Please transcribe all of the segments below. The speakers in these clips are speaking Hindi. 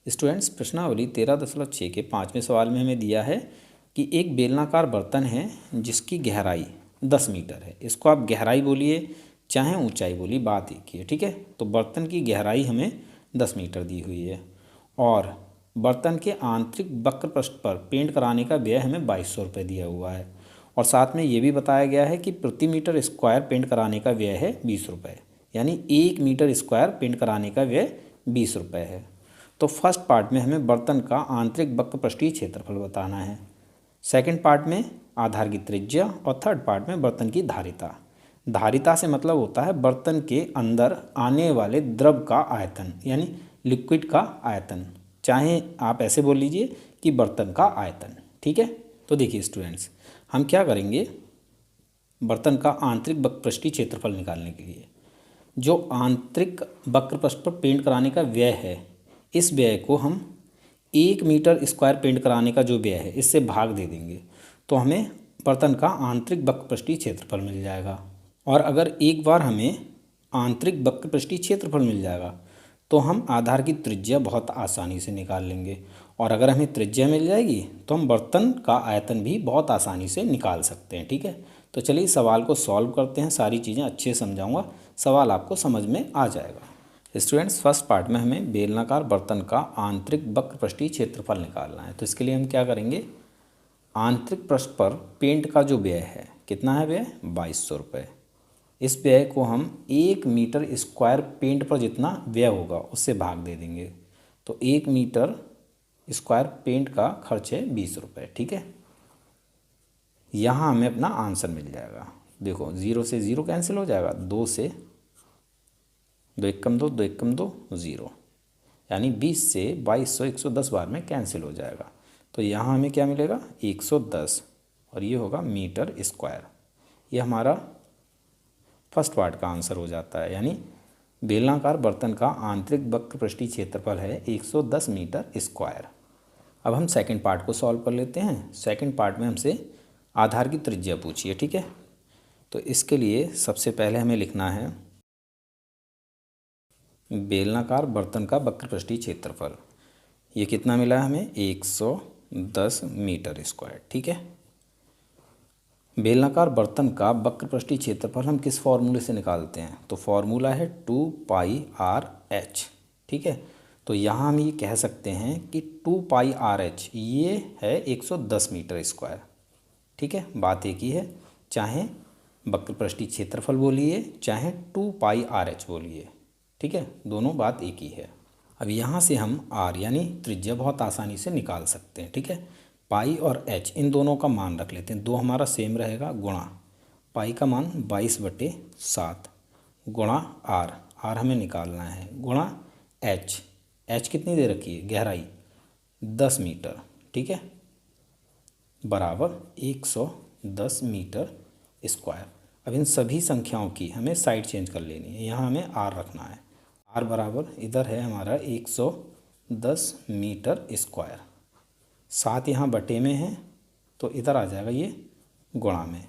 स्टूडेंट्स, प्रश्नावली 13.6 के 5वें सवाल में हमें दिया है कि एक बेलनाकार बर्तन है जिसकी गहराई 10 मीटर है। इसको आप गहराई बोलिए चाहे ऊंचाई बोलिए, बात एक ही है। ठीक है, तो बर्तन की गहराई हमें 10 मीटर दी हुई है और बर्तन के आंतरिक वक्र पृष्ठ पर पेंट कराने का व्यय हमें 2200 रुपये दिया हुआ है और साथ में ये भी बताया गया है कि प्रति मीटर स्क्वायर पेंट कराने का व्यय है 20 रुपये, यानी 1 मीटर स्क्वायर पेंट कराने का व्यय 20 रुपये है। तो फर्स्ट पार्ट में हमें बर्तन का आंतरिक वक्र पृष्ठीय क्षेत्रफल बताना है, सेकंड पार्ट में आधार की त्रिज्या और थर्ड पार्ट में बर्तन की धारिता। धारिता से मतलब होता है बर्तन के अंदर आने वाले द्रव का आयतन, यानी लिक्विड का आयतन, चाहे आप ऐसे बोल लीजिए कि बर्तन का आयतन। ठीक है, तो देखिए स्टूडेंट्स, हम क्या करेंगे, बर्तन का आंतरिक वक्र पृष्ठीय क्षेत्रफल निकालने के लिए जो आंतरिक वक्र पृष्ठ पर पेंट कराने का व्यय है, इस व्यय को हम 1 मीटर स्क्वायर पेंट कराने का जो व्यय है इससे भाग दे देंगे तो हमें बर्तन का आंतरिक वक्र पृष्ठीय क्षेत्रफल मिल जाएगा। और अगर एक बार हमें आंतरिक वक्र पृष्ठीय क्षेत्रफल मिल जाएगा तो हम आधार की त्रिज्या बहुत आसानी से निकाल लेंगे और अगर हमें त्रिज्या मिल जाएगी तो हम बर्तन का आयतन भी बहुत आसानी से निकाल सकते हैं। ठीक है, तो चलिए सवाल को सॉल्व करते हैं, सारी चीज़ें अच्छे से समझाऊंगा, सवाल आपको समझ में आ जाएगा। स्टूडेंट्स, फर्स्ट पार्ट में हमें बेलनाकार बर्तन का आंतरिक वक्र पृष्ठीय क्षेत्रफल निकालना है। तो इसके लिए हम क्या करेंगे, आंतरिक पृष्ठ पर पेंट का जो व्यय है, कितना है व्यय, 2200 रुपये। इस व्यय को हम 1 मीटर स्क्वायर पेंट पर जितना व्यय होगा उससे भाग दे देंगे, तो 1 मीटर स्क्वायर पेंट का खर्च है 20 रुपये। ठीक है, यहाँ हमें अपना आंसर मिल जाएगा। देखो 0 से 0 कैंसिल हो जाएगा, 2 से 2 एकम 2, 2 एकम 2, 0, यानी 20 से 2200 110 बार में कैंसिल हो जाएगा। तो यहाँ हमें क्या मिलेगा, 110, और ये होगा मीटर स्क्वायर। ये हमारा फर्स्ट पार्ट का आंसर हो जाता है, यानी बेलनाकार बर्तन का आंतरिक वक्र पृष्ठीय क्षेत्रफल है 110 मीटर स्क्वायर। अब हम सेकंड पार्ट को सॉल्व कर लेते हैं। सेकंड पार्ट में हमसे आधार की त्रिज्या पूछिए। ठीक है, तो इसके लिए सबसे पहले हमें लिखना है बेलनाकार बर्तन का वक्र पृष्ठीय क्षेत्रफल। ये कितना मिला है हमें, 110 मीटर स्क्वायर। ठीक है, बेलनाकार बर्तन का वक्र पृष्ठीय क्षेत्रफल हम किस फॉर्मूले से निकालते हैं, तो फॉर्मूला है 2πRh। ठीक है, तो यहाँ हम ये कह सकते हैं कि 2πRh ये है 110 मीटर स्क्वायर। ठीक है, बात एक ही है, चाहे वक्र पृष्ठीय क्षेत्रफल बोलिए चाहे 2πRh बोलिए। ठीक है, दोनों बात एक ही है। अब यहाँ से हम r यानी त्रिज्या बहुत आसानी से निकाल सकते हैं। ठीक है, पाई और h इन दोनों का मान रख लेते हैं, दो हमारा सेम रहेगा, गुणा पाई का मान 22/7 गुणा r हमें निकालना है, गुणा h कितनी दे रखी है, गहराई 10 मीटर। ठीक है, बराबर 110 मीटर स्क्वायर। अब इन सभी संख्याओं की हमें साइड चेंज कर लेनी है, यहाँ हमें r रखना है, r बराबर इधर है हमारा 110 मीटर स्क्वायर, 7 यहाँ बटे में है तो इधर आ जाएगा ये गुणा में,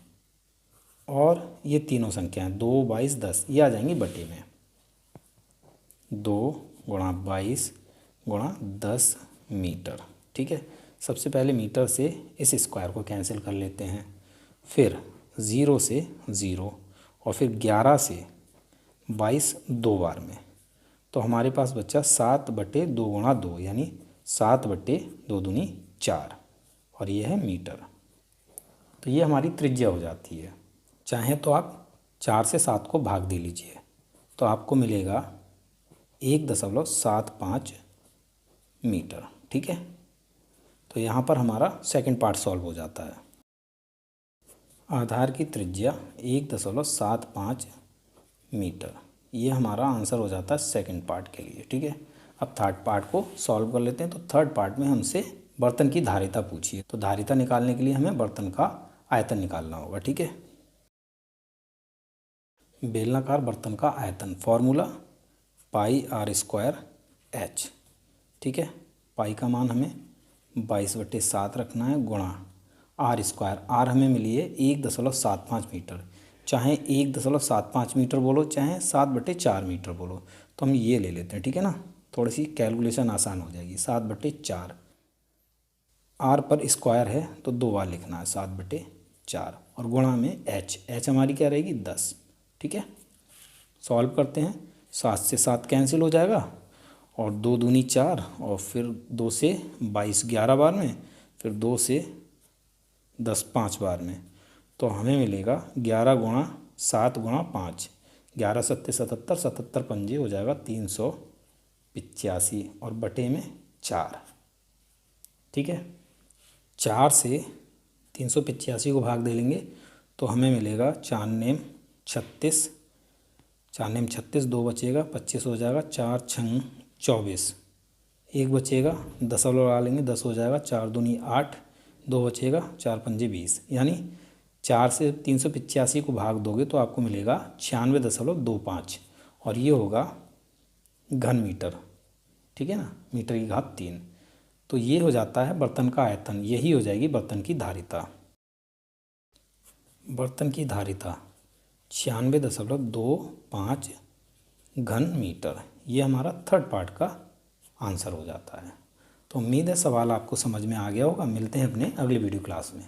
और ये तीनों संख्याएं 2, 22, 10 ये आ जाएंगी बटे में, 2 गुणा 22 गुणा 10 मीटर। ठीक है, सबसे पहले मीटर से इस स्क्वायर को कैंसिल कर लेते हैं, फिर 0 से 0 और फिर 11 से 22 दो बार में, तो हमारे पास बच्चा 7/2 गुणा 2 यानी 7/2 दूनी 4, और ये है मीटर। तो ये हमारी त्रिज्या हो जाती है। चाहे तो आप 4 से 7 को भाग दे लीजिए तो आपको मिलेगा 1.75 मीटर। ठीक है, तो यहाँ पर हमारा सेकंड पार्ट सॉल्व हो जाता है। आधार की त्रिज्या 1.75 मीटर, ये हमारा आंसर हो जाता है सेकंड पार्ट के लिए। ठीक है, अब थर्ड पार्ट को सॉल्व कर लेते हैं। तो थर्ड पार्ट में हमसे बर्तन की धारिता पूछी है, तो धारिता निकालने के लिए हमें बर्तन का आयतन निकालना होगा। ठीक है, बेलनाकार बर्तन का आयतन फॉर्मूला πr²h। ठीक है, पाई का मान हमें 22/7 रखना है, गुणा r² हमें मिली है 1.75 मीटर, चाहे 1.75 मीटर बोलो चाहे 7/4 मीटर बोलो, तो हम ये ले लेते हैं। ठीक है ना, थोड़ी सी कैलकुलेशन आसान हो जाएगी। 7/4 आर पर स्क्वायर है तो 2 बार लिखना है 7/4 और गुणा में एच हमारी क्या रहेगी 10। ठीक है, सॉल्व करते हैं। 7 से 7 कैंसिल हो जाएगा और 2 दूनी 4 और फिर 2 से 22 11 बार में, फिर 2 से 10 5 बार में, तो हमें मिलेगा 11 गुणा 7 गुणा 5, 11 सत्ते 77, 77 पंजे हो जाएगा 385 और बटे में 4। ठीक है, 4 से 385 को भाग दे लेंगे तो हमें मिलेगा 4 नेम 36, 4 नेम 36, 2 बचेगा 25 हो जाएगा, 4 छंग 24, 1 बचेगा, दशमलव लगा लेंगे 10 हो जाएगा, 4 दूनी 8, 2 बचेगा, 4 पंजे 20, यानी 4 से 385 को भाग दोगे तो आपको मिलेगा 96.25 और ये होगा घन मीटर। ठीक है ना, मीटर की घात 3। तो ये हो जाता है बर्तन का आयतन, यही हो जाएगी बर्तन की धारिता। बर्तन की धारिता 96.25 घन मीटर, ये हमारा थर्ड पार्ट का आंसर हो जाता है। तो उम्मीद है सवाल आपको समझ में आ गया होगा। मिलते हैं अपने अगले वीडियो क्लास में।